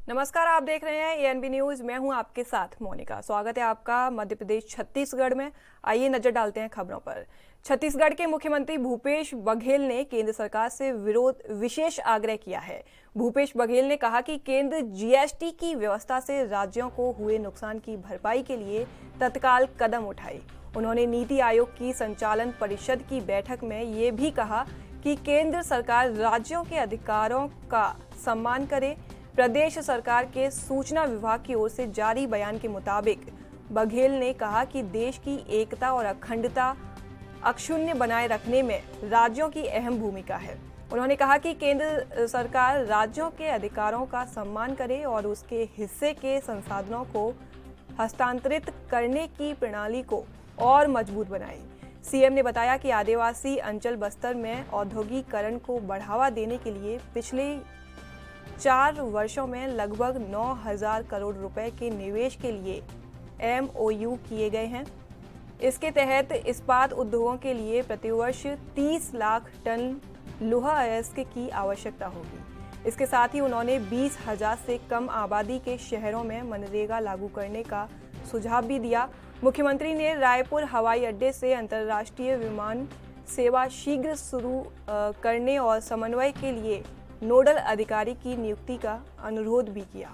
नमस्कार, आप देख रहे हैं एएनबी न्यूज। मैं हूं आपके साथ मोनिका। स्वागत है आपका मध्य प्रदेश छत्तीसगढ़ में। आइए नजर डालते हैं खबरों पर। छत्तीसगढ़ के मुख्यमंत्री भूपेश बघेल ने केंद्र सरकार से विशेष आग्रह किया है। भूपेश बघेल ने कहा कि केंद्र जीएसटी की व्यवस्था से राज्यों को हुए नुकसान की भरपाई के लिए तत्काल कदम उठाए। उन्होंने नीति आयोग की संचालन परिषद की बैठक में ये भी कहा कि केंद्र सरकार राज्यों के अधिकारों का सम्मान करे। प्रदेश सरकार के सूचना विभाग की ओर से जारी बयान के मुताबिक बघेल ने कहा कि देश की एकता और अखंडता अक्षुण्ण बनाए रखने में राज्यों की अहम भूमिका है। उन्होंने कहा कि केंद्र सरकार राज्यों के अधिकारों का सम्मान करे और उसके हिस्से के संसाधनों को हस्तांतरित करने की प्रणाली को और मजबूत बनाए। सीएम ने बताया कि आदिवासी अंचल बस्तर में औद्योगिकरण को बढ़ावा देने के लिए पिछले 4 वर्षों में लगभग 9,000 करोड़ रुपए के निवेश के लिए एमओयू किए गए हैं। इसके तहत इस्पात उद्योगों के लिए प्रतिवर्ष 30 लाख टन लोहा अयस्क की आवश्यकता होगी। इसके साथ ही उन्होंने 20,000 से कम आबादी के शहरों में मनरेगा लागू करने का सुझाव भी दिया। मुख्यमंत्री ने रायपुर हवाई अड्डे से अंतर्राष्ट्रीय विमान सेवा शीघ्र शुरू करने और समन्वय के लिए नोडल अधिकारी की नियुक्ति का अनुरोध भी किया।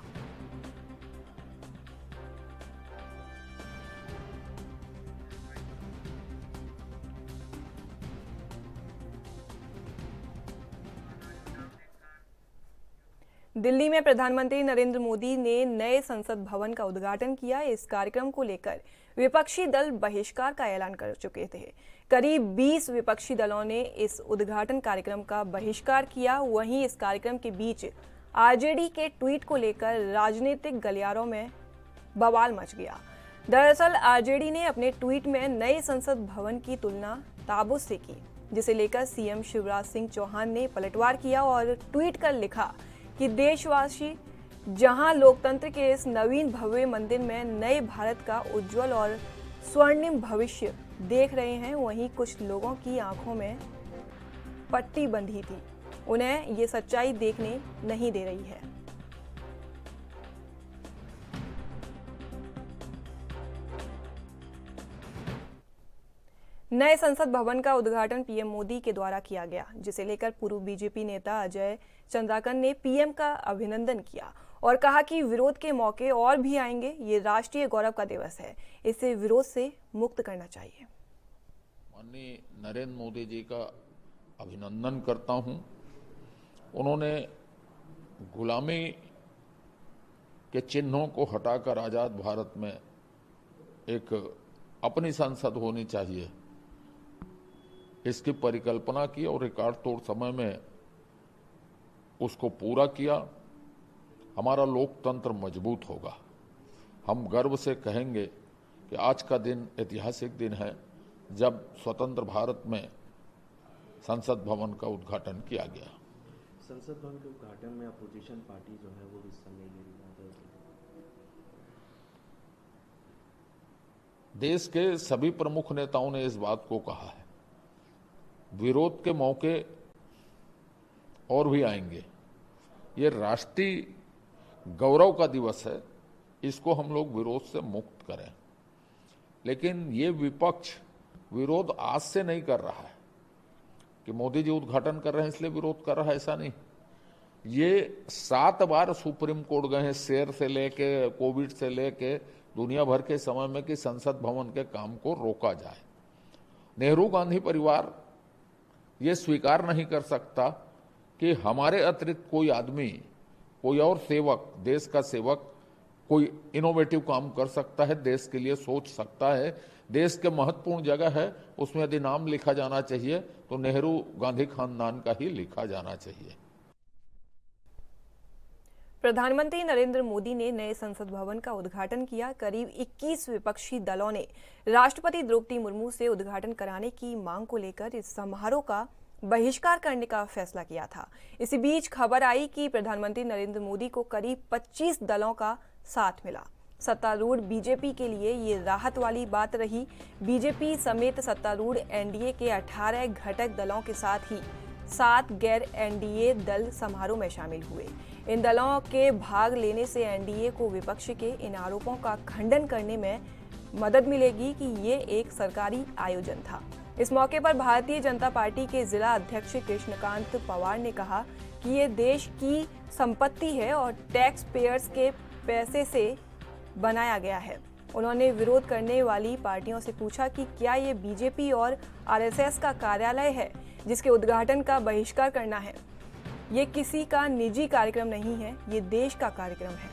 दिल्ली में प्रधानमंत्री नरेंद्र मोदी ने नए संसद भवन का उद्घाटन किया। इस कार्यक्रम को लेकर विपक्षी दल बहिष्कार का ऐलान कर चुके थे। करीब 20 विपक्षी दलों ने इस उद्घाटन कार्यक्रम का बहिष्कार किया। वहीं इस कार्यक्रम के बीच आरजेडी के ट्वीट को लेकर राजनीतिक गलियारों में बवाल मच गया। दरअसल आरजेडी ने अपने ट्वीट में नए संसद भवन की तुलना ताबूत से की, जिसे लेकर सीएम शिवराज सिंह चौहान ने पलटवार किया और ट्वीट कर लिखा कि देशवासी जहां लोकतंत्र के इस नवीन भव्य मंदिर में नए भारत का उज्जवल और स्वर्णिम भविष्य देख रहे हैं, वहीं कुछ लोगों की आंखों में पट्टी बंधी थी। उन्हें ये सच्चाई देखने नहीं दे रही है। नए संसद भवन का उद्घाटन पीएम मोदी के द्वारा किया गया, जिसे लेकर पूर्व बीजेपी नेता अजय चंद्राकर ने पीएम का अभिनंदन किया और कहा कि विरोध के मौके और भी आएंगे। ये राष्ट्रीय गौरव का दिवस है, इसे विरोध से मुक्त करना चाहिए। माननीय नरेंद्र मोदी जी का अभिनंदन करता हूं। उन्होंने गुलामी के चिन्हों को हटाकर आजाद भारत में एक अपनी संसद होनी चाहिए, इसकी परिकल्पना की और रिकॉर्ड तोड़ समय में उसको पूरा किया। हमारा लोकतंत्र मजबूत होगा। हम गर्व से कहेंगे कि आज का दिन ऐतिहासिक दिन है जब स्वतंत्र भारत में संसद भवन का उद्घाटन किया गया। संसद भवन के उद्घाटन में अपोजिशन पार्टी जो है वो हिस्सा नहीं ले रही है। देश के सभी प्रमुख नेताओं ने इस बात को कहा है। विरोध के मौके और भी आएंगे। ये राष्ट्रीय गौरव का दिवस है, इसको हम लोग विरोध से मुक्त करें। लेकिन ये विपक्ष विरोध आज से नहीं कर रहा है कि मोदी जी उद्घाटन कर रहे हैं इसलिए विरोध कर रहा है, ऐसा नहीं। ये 7 बार सुप्रीम कोर्ट गए हैं, शेर से लेके कोविड से लेके दुनिया भर के समय में कि संसद भवन के काम को रोका जाए। नेहरू गांधी परिवार ये स्वीकार नहीं कर सकता कि हमारे अतिरिक्त कोई आदमी, कोई और सेवक, देश का सेवक कोई इनोवेटिव काम कर सकता है, देश के लिए सोच सकता है। देश के महत्वपूर्ण जगह है, उसमें यदि नाम लिखा जाना चाहिए तो नेहरू गांधी खानदान का ही लिखा जाना चाहिए। प्रधानमंत्री नरेंद्र मोदी ने नए संसद भवन का उद्घाटन किया। करीब 21 विपक्षी दलों ने राष्ट्रपति द्रौपदी मुर्मू से उद्घाटन कराने की मांग को लेकर इस समारोह का बहिष्कार करने का फैसला किया था। इसी बीच खबर आई कि प्रधानमंत्री नरेंद्र मोदी को करीब 25 दलों का साथ मिला। सत्तारूढ़ बीजेपी के लिए ये राहत वाली बात रही। बीजेपी समेत सत्तारूढ़ एनडीए के 18 घटक दलों के साथ ही 7 गैर एनडीए दल समारोह में शामिल हुए। इन दलों के भाग लेने से एनडीए को विपक्ष के इन आरोपों का खंडन करने में मदद मिलेगी कि ये एक सरकारी आयोजन था। इस मौके पर भारतीय जनता पार्टी के जिला अध्यक्ष कृष्णकांत पवार ने कहा कि ये देश की संपत्ति है और टैक्स पेयर्स के पैसे से बनाया गया है। उन्होंने विरोध करने वाली पार्टियों से पूछा कि क्या ये बीजेपी और आरएसएस का कार्यालय है जिसके उद्घाटन का बहिष्कार करना है। ये किसी का निजी कार्यक्रम नहीं है, ये देश का कार्यक्रम है।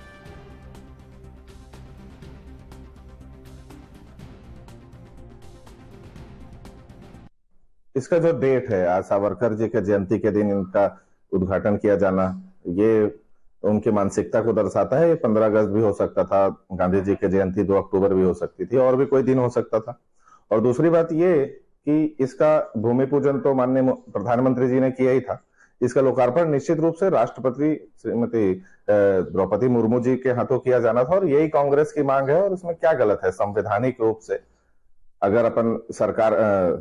इसका जो डेट है, आज सावरकर जी के जयंती के दिन इनका उद्घाटन किया जाना, ये उनकी मानसिकता को दर्शाता है। ये 15 अगस्त भी हो सकता था, गांधी जी की जयंती 2 अक्टूबर भी हो सकती थी, और भी कोई दिन हो सकता था। और दूसरी बात ये कि इसका भूमि पूजन तो माननीय प्रधानमंत्री जी ने किया ही था। इसका लोकार्पण निश्चित रूप से राष्ट्रपति श्रीमती द्रौपदी मुर्मू जी के हाथों किया जाना था, और यही कांग्रेस की मांग है। और इसमें क्या गलत है? संवैधानिक रूप से अगर अपन सरकार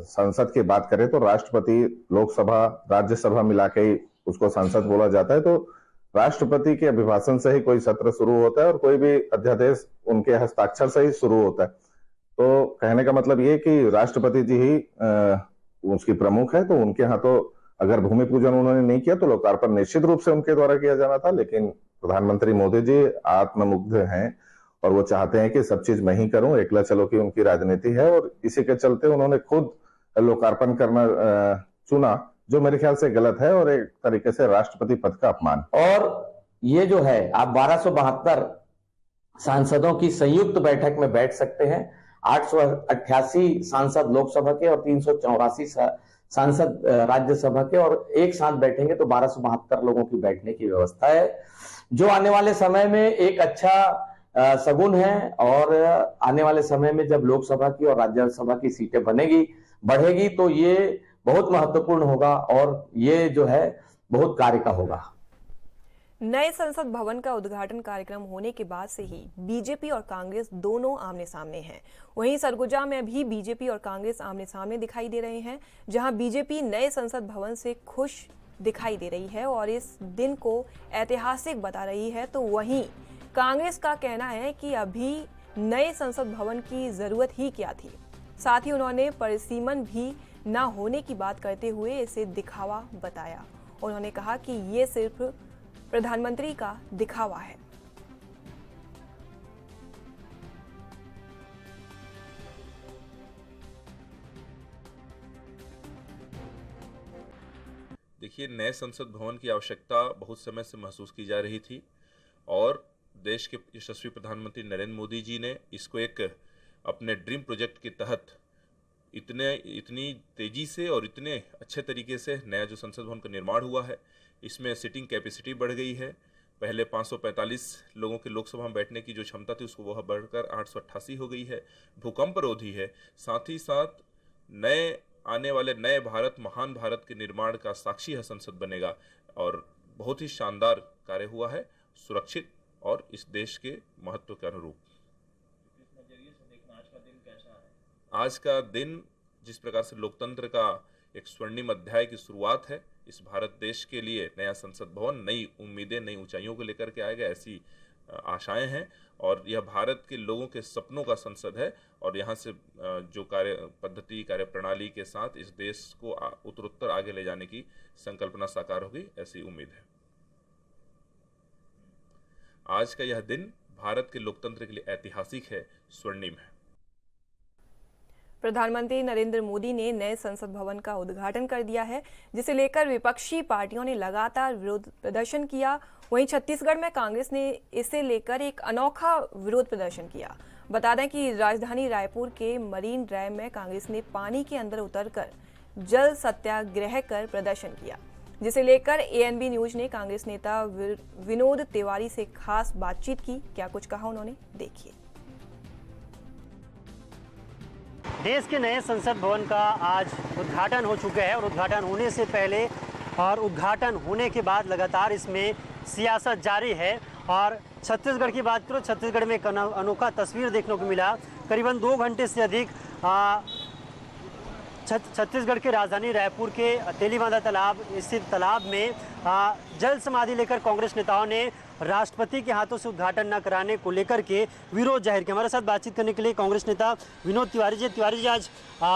संसद की बात करें तो राष्ट्रपति, लोकसभा, राज्यसभा मिला के ही उसको संसद बोला जाता है। तो राष्ट्रपति के अभिभाषण से ही कोई सत्र शुरू होता है और कोई भी अध्यादेश उनके हस्ताक्षर से ही शुरू होता है। तो कहने का मतलब ये कि राष्ट्रपति जी ही उसकी प्रमुख है, तो उनके हाथों अगर भूमि पूजन उन्होंने नहीं किया तो लोकार्पण निश्चित रूप से उनके द्वारा किया जाना था। लेकिन प्रधानमंत्री मोदी जी आत्ममुग्ध हैं और वो चाहते हैं कि सब चीज मैं ही करूं, एकला चलो की उनकी राजनीति है, और इसी के चलते उन्होंने खुद लोकार्पण करना चुना, जो मेरे ख्याल से गलत है और एक तरीके से राष्ट्रपति पद का अपमान। और ये जो है, आप 1272 सांसदों की संयुक्त बैठक में बैठ सकते हैं। 888 सांसद लोकसभा के और 384 सांसद राज्यसभा के, और एक साथ बैठेंगे तो 1272 लोगों की बैठने की व्यवस्था है, जो आने वाले समय में एक अच्छा सगुन है। और आने वाले समय में जब लोकसभा की और राज्यसभा की सीटें बढ़ेगी तो ये बहुत महत्वपूर्ण होगा और ये जो है बहुत कार्य का होगा। नए संसद भवन का उद्घाटन कार्यक्रम होने के बाद से ही बीजेपी और कांग्रेस दोनों आमने सामने हैं। वहीं सरगुजा में भी बीजेपी और कांग्रेस आमने सामने दिखाई दे रहे हैं, जहां बीजेपी नए संसद भवन से खुश दिखाई दे रही है और इस दिन को ऐतिहासिक बता रही है, तो वहीं कांग्रेस का कहना है कि अभी नए संसद भवन की जरूरत ही क्या थी। साथ ही उन्होंने परिसीमन भी न होने की बात करते हुए इसे दिखावा बताया। उन्होंने कहा कि ये सिर्फ प्रधानमंत्री का दिखावा है। देखिए, नए संसद भवन की आवश्यकता बहुत समय से महसूस की जा रही थी और देश के यशस्वी प्रधानमंत्री नरेंद्र मोदी जी ने इसको एक अपने ड्रीम प्रोजेक्ट के तहत इतनी तेजी से और इतने अच्छे तरीके से नया जो संसद भवन का निर्माण हुआ है, इसमें सीटिंग कैपेसिटी बढ़ गई है। पहले 545 लोगों के लोकसभा में बैठने की जो क्षमता थी उसको वह बढ़कर 888 हो गई है। भूकंप रोधी है। साथ ही साथ आने वाले नए भारत, महान भारत के निर्माण का साक्षी है संसद बनेगा और बहुत ही शानदार कार्य हुआ है, सुरक्षित और इस देश के महत्व के अनुरूप। आज का दिन जिस प्रकार से लोकतंत्र का एक स्वर्णिम अध्याय की शुरुआत है, इस भारत देश के लिए नया संसद भवन नई उम्मीदें, नई ऊंचाइयों को लेकर के आएगा, ऐसी आशाएं हैं। और यह भारत के लोगों के सपनों का संसद है और यहाँ से जो कार्य पद्धति, कार्य प्रणाली के साथ इस देश को उत्तरोत्तर आगे ले जाने की संकल्पना साकार होगी, ऐसी उम्मीद है। आज का यह दिन भारत के लोकतंत्र के लिए ऐतिहासिक है, स्वर्णिम है। प्रधानमंत्री नरेंद्र मोदी ने नए संसद भवन का उद्घाटन कर दिया है, जिसे लेकर विपक्षी पार्टियों ने लगातार विरोध प्रदर्शन किया। वहीं छत्तीसगढ़ में कांग्रेस ने इसे लेकर एक अनोखा विरोध प्रदर्शन किया। बता दें कि राजधानी रायपुर के मरीन ड्राइव में कांग्रेस ने पानी के अंदर उतरकर जल सत्याग्रह कर प्रदर्शन किया, जिसे लेकर एएनबी न्यूज ने कांग्रेस नेता विनोद तिवारी से खास बातचीत की। क्या कुछ कहा उन्होंने, देखिए। देश के नए संसद भवन का आज उद्घाटन हो चुका है और उद्घाटन होने से पहले और उद्घाटन होने के बाद लगातार इसमें सियासत जारी है। और छत्तीसगढ़ की बात करो, छत्तीसगढ़ में एक अनोखा तस्वीर देखने को मिला। करीबन 2 घंटे से अधिक छत्तीसगढ़ के राजधानी रायपुर के तेलीबांधा तालाब स्थित तालाब में जल समाधि लेकर कांग्रेस नेताओं ने राष्ट्रपति के हाथों से उद्घाटन न कराने को लेकर के विरोध जाहिर किया। हमारे साथ बातचीत करने के लिए कांग्रेस नेता विनोद तिवारी जी आज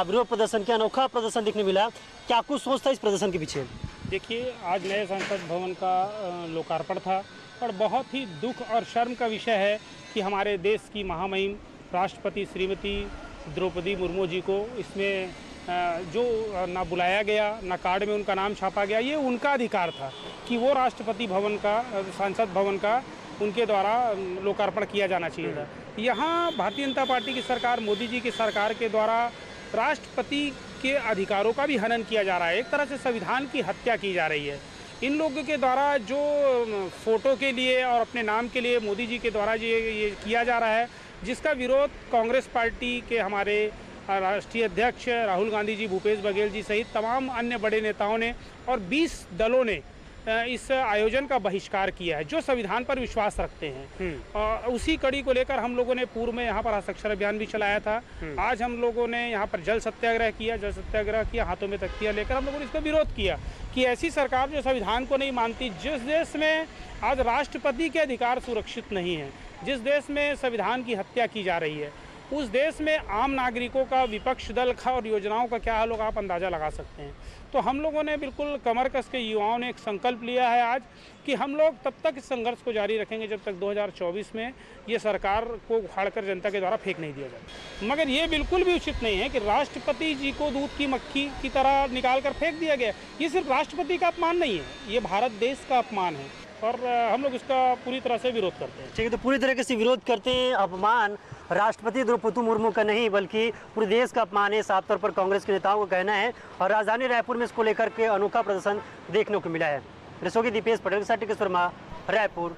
विरोध प्रदर्शन के अनोखा प्रदर्शन देखने मिला, क्या कुछ सोच था इस प्रदर्शन के पीछे? देखिए, आज नए संसद भवन का लोकार्पण था और बहुत ही दुख और शर्म का विषय है कि हमारे देश की महामहिम राष्ट्रपति श्रीमती द्रौपदी मुर्मू जी को इसमें जो ना बुलाया गया, ना कार्ड में उनका नाम छापा गया। ये उनका अधिकार था कि वो राष्ट्रपति भवन का, संसद भवन का उनके द्वारा लोकार्पण किया जाना चाहिए था। यहाँ भारतीय जनता पार्टी की सरकार, मोदी जी की सरकार के द्वारा राष्ट्रपति के अधिकारों का भी हनन किया जा रहा है। एक तरह से संविधान की हत्या की जा रही है। इन लोगों के द्वारा जो फोटो के लिए और अपने नाम के लिए मोदी जी के द्वारा ये किया जा रहा है, जिसका विरोध कांग्रेस पार्टी के हमारे राष्ट्रीय अध्यक्ष राहुल गांधी जी, भूपेश बघेल जी सहित तमाम अन्य बड़े नेताओं ने और 20 दलों ने इस आयोजन का बहिष्कार किया है, जो संविधान पर विश्वास रखते हैं। और उसी कड़ी को लेकर हम लोगों ने पूर्व में यहाँ पर हस्ताक्षर अभियान भी चलाया था। आज हम लोगों ने यहाँ पर जल सत्याग्रह किया, हाथों में तख्तियाँ लेकर हम लोगों ने इसका विरोध किया कि ऐसी सरकार जो संविधान को नहीं मानती, जिस देश में आज राष्ट्रपति के अधिकार सुरक्षित नहीं है, जिस देश में संविधान की हत्या की जा रही है, उस देश में आम नागरिकों का, विपक्ष दल का और योजनाओं का क्या हाल होगा, आप अंदाज़ा लगा सकते हैं। तो हम लोगों ने बिल्कुल कमर कस के युवाओं ने एक संकल्प लिया है आज कि हम लोग तब तक इस संघर्ष को जारी रखेंगे जब तक 2024 में ये सरकार को उखाड़कर जनता के द्वारा फेंक नहीं दिया जाए। मगर ये बिल्कुल भी उचित नहीं है कि राष्ट्रपति जी को दूध की मक्खी की तरह निकाल कर फेंक दिया गया। ये सिर्फ राष्ट्रपति का अपमान नहीं है, ये भारत देश का अपमान है और हम लोग इसका पूरी तरह से विरोध करते हैं। ठीक है, तो पूरी तरीके से विरोध करते हैं। अपमान राष्ट्रपति द्रौपदी मुर्मू का नहीं बल्कि पूरे देश का अपमान है, साफ तौर पर कांग्रेस के नेताओं का कहना है। और राजधानी रायपुर में इसको लेकर के अनोखा प्रदर्शन देखने को मिला है। रिसोगी दीपेश पटेल के साथ टिकेश वर्मा, रायपुर।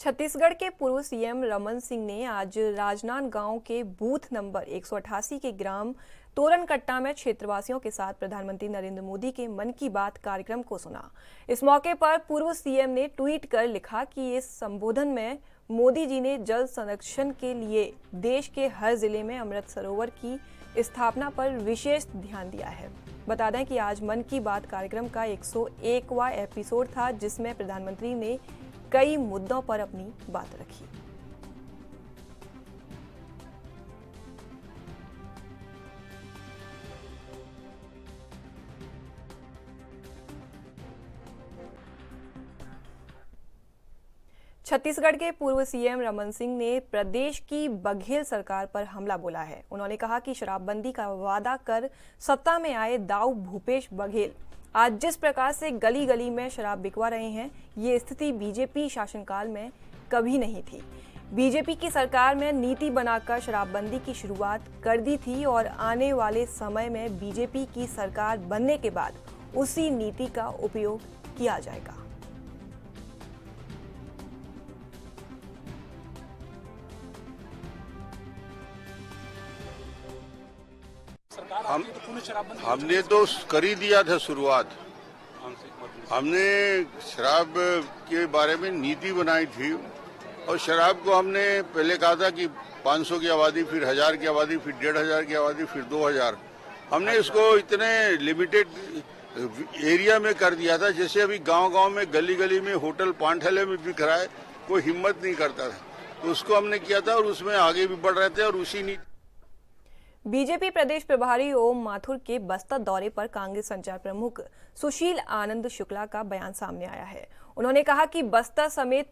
छत्तीसगढ़ के पूर्व सीएम रमन सिंह ने आज राजनांदगांव के बूथ नंबर 188 के ग्राम तोरनकट्टा में क्षेत्रवासियों के साथ प्रधानमंत्री नरेंद्र मोदी के मन की बात कार्यक्रम को सुना। इस मौके पर पूर्व सीएम ने ट्वीट कर लिखा कि इस संबोधन में मोदी जी ने जल संरक्षण के लिए देश के हर जिले में अमृत सरोवर की स्थापना पर विशेष ध्यान दिया है। बता दें कि आज मन की बात कार्यक्रम का 101वां एपिसोड था, जिसमें प्रधानमंत्री ने कई मुद्दों पर अपनी बात रखी। छत्तीसगढ़ के पूर्व सीएम रमन सिंह ने प्रदेश की बघेल सरकार पर हमला बोला है। उन्होंने कहा कि शराबबंदी का वादा कर सत्ता में आए दाऊ भूपेश बघेल आज जिस प्रकार से गली गली में शराब बिकवा रहे हैं, ये स्थिति बीजेपी शासनकाल में कभी नहीं थी। बीजेपी की सरकार में नीति बनाकर शराबबंदी की शुरुआत कर दी थी और आने वाले समय में बीजेपी की सरकार बनने के बाद उसी नीति का उपयोग किया जाएगा। हमने तो कर ही दिया था शुरुआत। हमने शराब के बारे में नीति बनाई थी और शराब को हमने पहले कहा था कि 500 की आबादी, फिर 1000 की आबादी, फिर 1500 की आबादी, फिर 2000। हमने इसको इतने लिमिटेड एरिया में कर दिया था, जैसे अभी गांव-गांव में, गली-गली में, होटल पानठले में बिक रहा है, कोई हिम्मत नहीं करता था। तो उसको हमने किया था और उसमें आगे भी बढ़ रहे थे और उसी नीति। बीजेपी प्रदेश प्रभारी ओम माथुर के बस्तर दौरे पर कांग्रेस संचार प्रमुख सुशील आनंद शुक्ला का बयान सामने आया है। उन्होंने कहा कि बस्तर समेत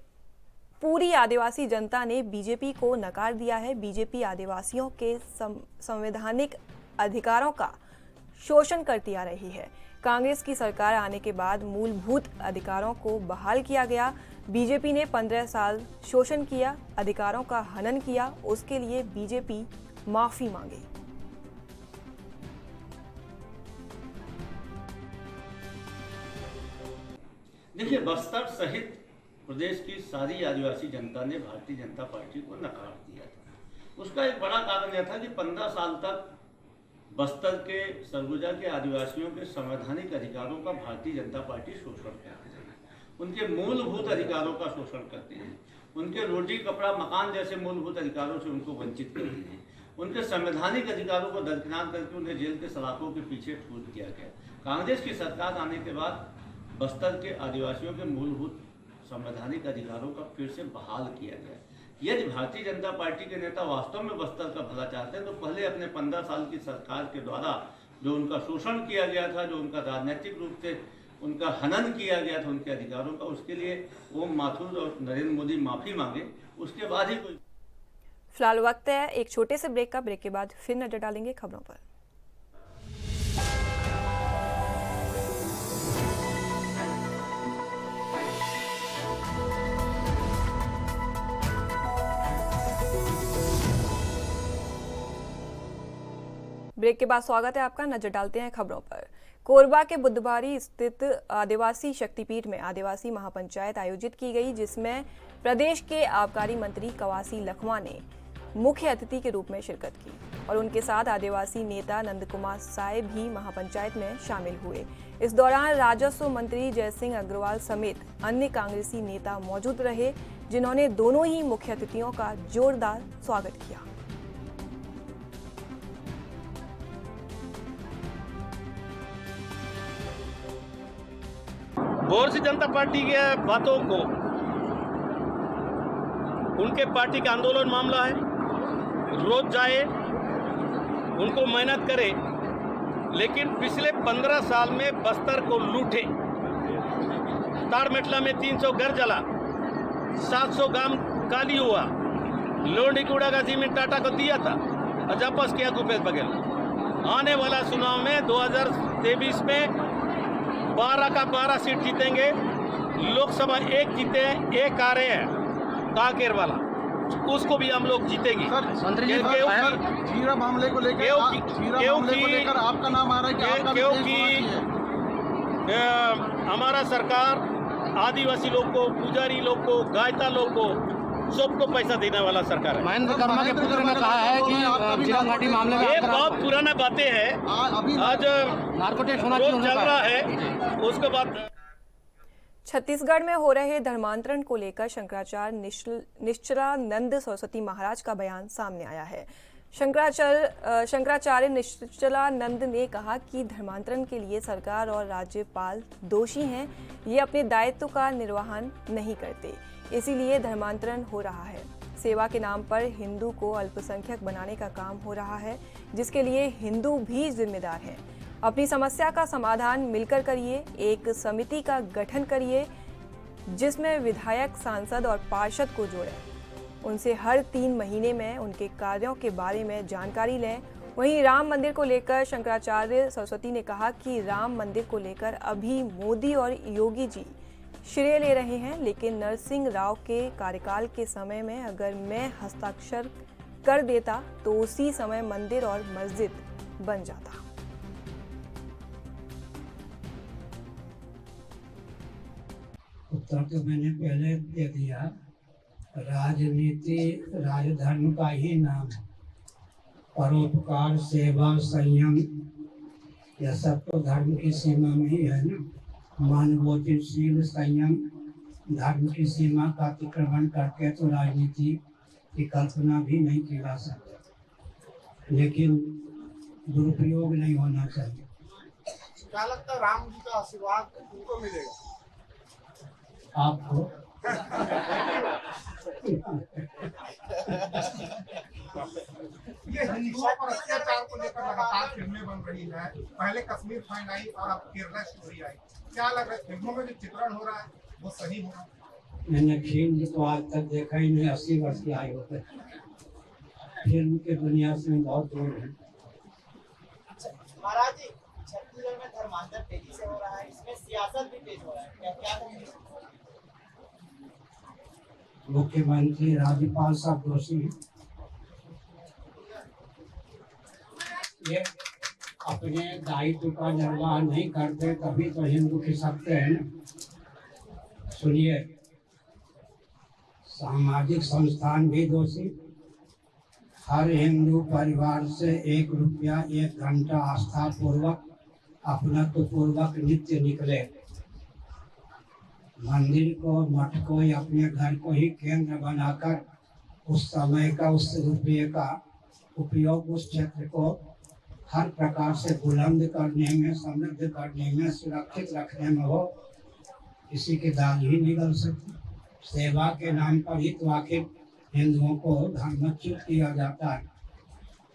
पूरी आदिवासी जनता ने बीजेपी को नकार दिया है। बीजेपी आदिवासियों के संवैधानिक अधिकारों का शोषण करती आ रही है। कांग्रेस की सरकार आने के बाद मूलभूत अधिकारों को बहाल किया गया। बीजेपी ने 15 साल शोषण किया, अधिकारों का हनन किया, उसके लिए बीजेपी माफी मांगे। देखिए, बस्तर सहित प्रदेश की सारी आदिवासी जनता ने भारतीय जनता पार्टी को नकार दिया था। उसका एक बड़ा कारण यह था कि 15 साल तक बस्तर के, सरगुजा के आदिवासियों के संवैधानिक अधिकारों का भारतीय जनता पार्टी शोषण करती है। उनके मूलभूत अधिकारों का शोषण करती है, उनके रोटी, कपड़ा, मकान जैसे मूलभूत अधिकारों से उनको वंचित करती है। उनके संवैधानिक अधिकारों को दरकिनार करके उन्हें जेल के सलाखों के पीछे ठूस दिया गया। कांग्रेस की सरकार आने के बाद बस्तर के आदिवासियों के मूलभूत संवैधानिक अधिकारों का फिर से बहाल किया गया। यदि भारतीय जनता पार्टी के नेता वास्तव में बस्तर का भला चाहते हैं तो पहले अपने 15 साल की सरकार के द्वारा जो उनका शोषण किया गया था, जो उनका राजनीतिक रूप से उनका हनन किया गया था उनके अधिकारों का, उसके लिए ओम माथुर और नरेंद्र मोदी माफ़ी मांगे, उसके बाद ही कोई। फिलहाल वक्त है एक छोटे से ब्रेक का। ब्रेक के बाद फिर नजर डालेंगे खबरों पर। ब्रेक के बाद स्वागत है आपका। नजर डालते हैं खबरों पर। कोरबा के बुद्धबारी स्थित आदिवासी शक्तिपीठ में आदिवासी महापंचायत आयोजित की गई, जिसमें प्रदेश के आबकारी मंत्री कवासी लखमा ने मुख्य अतिथि के रूप में शिरकत की और उनके साथ आदिवासी नेता नंद कुमार साय भी महापंचायत में शामिल हुए। इस दौरान राजस्व मंत्री जयसिंह अग्रवाल समेत अन्य कांग्रेसी नेता मौजूद रहे, जिन्होंने दोनों ही मुख्य अतिथियों का जोरदार स्वागत किया। भारतीय जनता पार्टी के बातों को, उनके पार्टी का आंदोलन मामला है, रोज जाए, उनको मेहनत करे, लेकिन पिछले 15 साल में बस्तर को लूटे। तारमेटला में 300 घर जला, 700 गांव खाली हुआ, लोंडीकुड़ा का जमीन टाटा को दिया था और वापस किया भूपेश बघेल। आने वाला चुनाव में 2023 में 12 का 12 सीट जीतेंगे। लोकसभा एक जीते, एक आ रहे हैं कांकेर वाला, उसको भी हम लोग जीतेंगे। जीरा मामले को लेकर आपका नाम आ रहा है क्योंकि हमारा सरकार आदिवासी लोग को, पुजारी लोग को, गायता लोग को, सबको पैसा देने वाला सरकार है। महेंद्र कर्मा के पुत्र ने कहा है कि चिराग घाटी मामले में ये बहुत पुराना बातें हैं। आज नारकोटिक्स होना चल रहा है, उसके बाद छत्तीसगढ़ में हो रहे धर्मांतरण को लेकर शंकराचार्य निश्चलानंद सरस्वती महाराज का बयान सामने आया है। शंकराचार्य निश्चलानंद ने कहा कि धर्मांतरण के लिए सरकार और राज्यपाल दोषी हैं, ये अपने दायित्व का निर्वहन नहीं करते, इसीलिए धर्मांतरण हो रहा है। सेवा के नाम पर हिंदू को अल्पसंख्यक बनाने का काम हो रहा है, जिसके लिए हिंदू भी जिम्मेदार हैं। अपनी समस्या का समाधान मिलकर करिए, एक समिति का गठन करिए जिसमें विधायक, सांसद और पार्षद को जोड़ें। उनसे हर 3 महीने में उनके कार्यों के बारे में जानकारी लें। वहीं राम मंदिर को लेकर शंकराचार्य सरस्वती ने कहा कि राम मंदिर को लेकर अभी मोदी और योगी जी श्रेय ले रहे हैं, लेकिन नरसिंह राव के कार्यकाल के समय में अगर मैं हस्ताक्षर कर देता तो उसी समय मंदिर और मस्जिद बन जाता। उत्तर तो मैंने पहले दे दिया। राजनीति राजधर्म का ही नाम है। परोपकार, सेवा, संयम, यह सब तो धर्म की सीमा में ही है ना। मानवोचित संयम धर्म की सीमा का अतिक्रमण करके तो राजनीति की कल्पना भी नहीं की जा सकती, लेकिन दुरुपयोग नहीं होना चाहिए। क्या लगता है राम जी का आशीर्वाद उनको मिलेगा? आपको ये हिंदुओं पर अत्याचार को लेकर लगातार फिल्में बन रही है। पहले कश्मीर फाइल आई और अब केरला स्टोरी आई। क्या लग रहा है फिल्मों में जो चित्रण हो रहा है वो सही होगा? मैंने फिल्म तो आज तक देखा ही नहीं। 80 वर्ष की आयु होते फिल्म के दुनिया से बहुत दूर है। महाराज जी, छत्तीसगढ़ में धर्मांतर तेजी से हो रहा है, इसमें सियासत भी तेज हो रहा है, क्या कहेंगे? मुख्यमंत्री, राज्यपाल सब दोषी हैं। ये अपने दायित्व का निर्वाह नहीं करते, तभी तो हिंदू खिसकते हैं ना। सुनिए, सामाजिक संस्थान भी दोषी। हर हिंदू परिवार से 1 रुपया 1 घंटा आस्था पूर्वक, अपनत्व पूर्वक नित्य निकले। मंदिर को, मठ को या अपने घर को ही केंद्र बनाकर उस समय का, उस रुपये का उपयोग उस क्षेत्र को हर प्रकार से बुलंद करने में, समृद्ध करने में, सुरक्षित रखने में हो, किसी की दाल ही नहीं गल सकती। सेवा के नाम पर ही तो आखिर हिंदुओं को धर्मच्युत किया जाता है।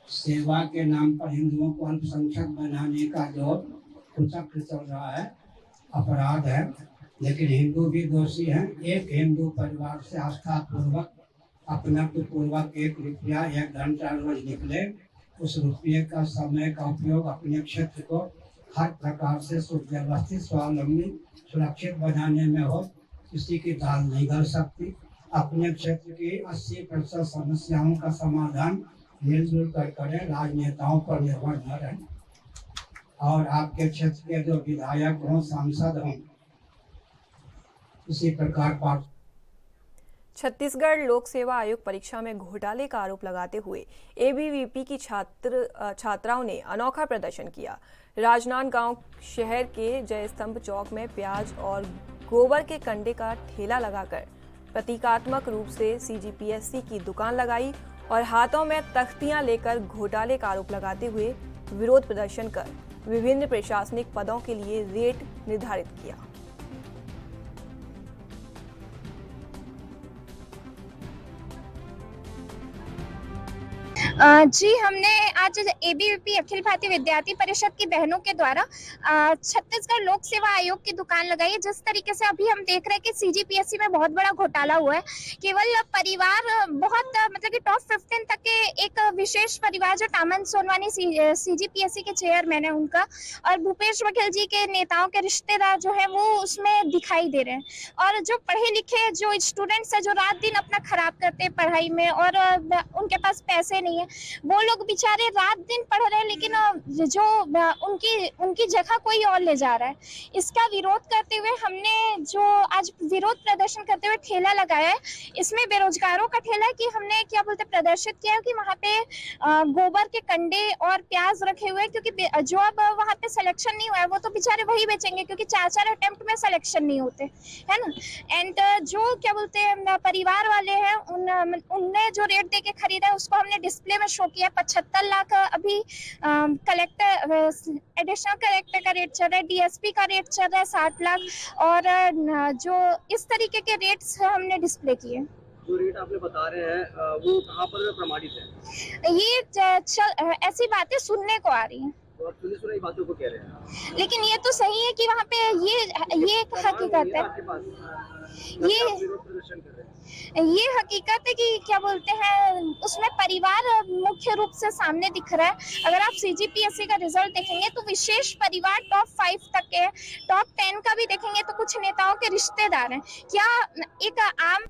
सेवा के नाम पर हिंदुओं को अल्पसंख्यक बनाने का जो कुचक्र चल रहा है, अपराध है। लेकिन हिंदू भी दोषी हैं। एक हिंदू परिवार से आस्था पूर्वक, अपनत्व पूर्वक 1 रुपया 1 घंटा रोज निकले, उस रुपये का समय का उपयोग अपने क्षेत्र को हर प्रकार से सुव्यवस्थित, स्वावलंबी, सुरक्षित बनाने में हो, किसी की दाल नहीं गल सकती। अपने क्षेत्र की 80% समस्याओं का समाधान मिलजुल कर करें, राजनेताओं पर निर्भर न रहें। और आपके क्षेत्र के जो विधायक हों, सांसद हों, इसी प्रकार छत्तीसगढ़ लोक सेवा आयोग परीक्षा में घोटाले का आरोप लगाते हुए एबीवीपी की छात्राओं ने अनोखा प्रदर्शन किया। राजनांदगांव शहर के जयस्तंभ चौक में प्याज और गोबर के कंडे का ठेला लगाकर प्रतीकात्मक रूप से सीजीपीएससी की दुकान लगाई और हाथों में तख्तियां लेकर घोटाले का आरोप लगाते हुए विरोध प्रदर्शन कर विभिन्न प्रशासनिक पदों के लिए रेट निर्धारित किया। जी, हमने आज एबीवीपी अखिल भारतीय विद्यार्थी परिषद की बहनों के द्वारा छत्तीसगढ़ लोक सेवा आयोग की दुकान लगाई है। जिस तरीके से अभी हम देख रहे हैं कि सीजीपीएससी में बहुत बड़ा घोटाला हुआ है। केवल परिवार बहुत मतलब कि टॉप 15 तक के एक विशेष परिवार जो टामन सोनवानी सीजीपीएससी के चेयरमैन है उनका, और भूपेश बघेल जी के नेताओं के रिश्तेदार जो है वो उसमें दिखाई दे रहे हैं। और जो पढ़े लिखे जो स्टूडेंट्स है, जो रात दिन अपना खराब करते हैं पढ़ाई में और उनके पास पैसे नहीं है, वो लोग बेचारे रात दिन पढ़ रहे हैं, लेकिन जो उनकी जगह कोई और ले जा रहा है। इसका विरोध करते हुए हमने जो आज विरोध प्रदर्शन करते हुए ठेला लगाया है, इसमें बेरोजगारों का ठेला है कि हमने क्या बोलते प्रदर्शित किया है कि वहाँ पे गोबर के कंडे और प्याज रखे हुए हैं, क्योंकि जो अब वहाँ पे सिलेक्शन नहीं हुआ है वो तो बेचारे वही बेचेंगे, क्योंकि 4 अटेम्प्ट में सिलेक्शन नहीं होते है ना। एंड जो क्या बोलते हैं परिवार वाले हैं, उनने जो रेट दे के खरीदा है उसको हमने डिस्प्ले में शो किया। 75 लाख अभी कलेक्टर एडिशनल कलेक्टर का रेट चल रहा है, डीएसपी का रेट चल रहा है 60 लाख, और जो इस तरीके के रेट्स हमने डिस्प्ले किए। जो रेट आपने बता रहे हैं वो कहाँ पर प्रमाणित है? ये ऐसी बातें सुनने को आ रही हैं, तो आप सुनी बातों को कह रहे हैं, लेकिन ये तो सही है कि वहाँ पे ये हकीकत है, ये हकीकत है कि क्या बोलते हैं उसमें परिवार मुख्य रूप से सामने दिख रहा है। अगर आप सीजीपीएससी का रिजल्ट देखेंगे तो विशेष परिवार टॉप 5 तक के, टॉप 10 का भी देखेंगे तो कुछ नेताओं के रिश्तेदार हैं। क्या एक आम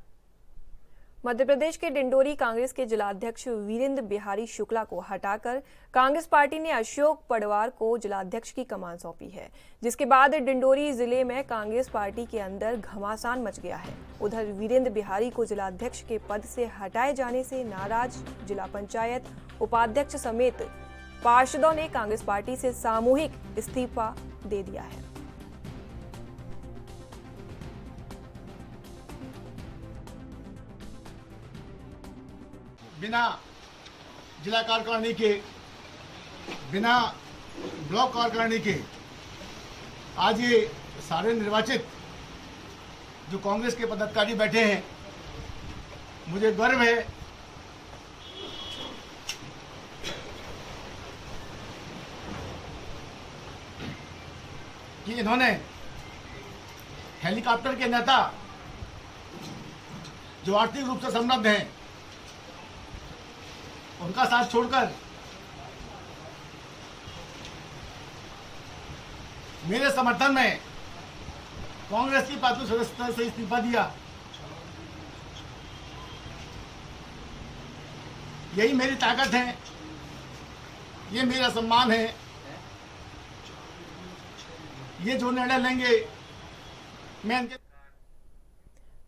मध्य प्रदेश के डिंडोरी कांग्रेस के जिलाध्यक्ष वीरेंद्र बिहारी शुक्ला को हटाकर कांग्रेस पार्टी ने अशोक पडवार को जिलाध्यक्ष की कमान सौंपी है, जिसके बाद डिंडोरी जिले में कांग्रेस पार्टी के अंदर घमासान मच गया है। उधर वीरेंद्र बिहारी को जिलाध्यक्ष के पद से हटाए जाने से नाराज जिला पंचायत उपाध्यक्ष समेत पार्षदों ने कांग्रेस पार्टी से सामूहिक इस्तीफा दे दिया है। बिना जिला कार्यकारिणी के, बिना ब्लॉक कार्यकारिणी के आज ये सारे निर्वाचित जो कांग्रेस के पदाधिकारी बैठे हैं, मुझे गर्व है कि इन्होंने हेलीकॉप्टर के नेता जो आर्थिक रूप से समृद्ध हैं उनका साथ छोड़कर मेरे समर्थन में कांग्रेस की पार्टी सदस्यता से इस्तीफा दिया। यही मेरी ताकत है, ये मेरा सम्मान है। ये जो निर्णय लेंगे मैं इनके।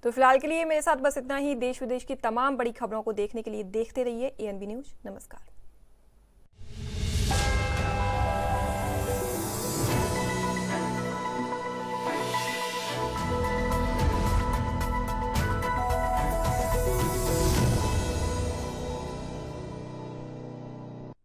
तो फिलहाल के लिए मेरे साथ बस इतना ही। देश विदेश की तमाम बड़ी खबरों को देखने के लिए देखते रहिए एएनबी न्यूज। नमस्कार।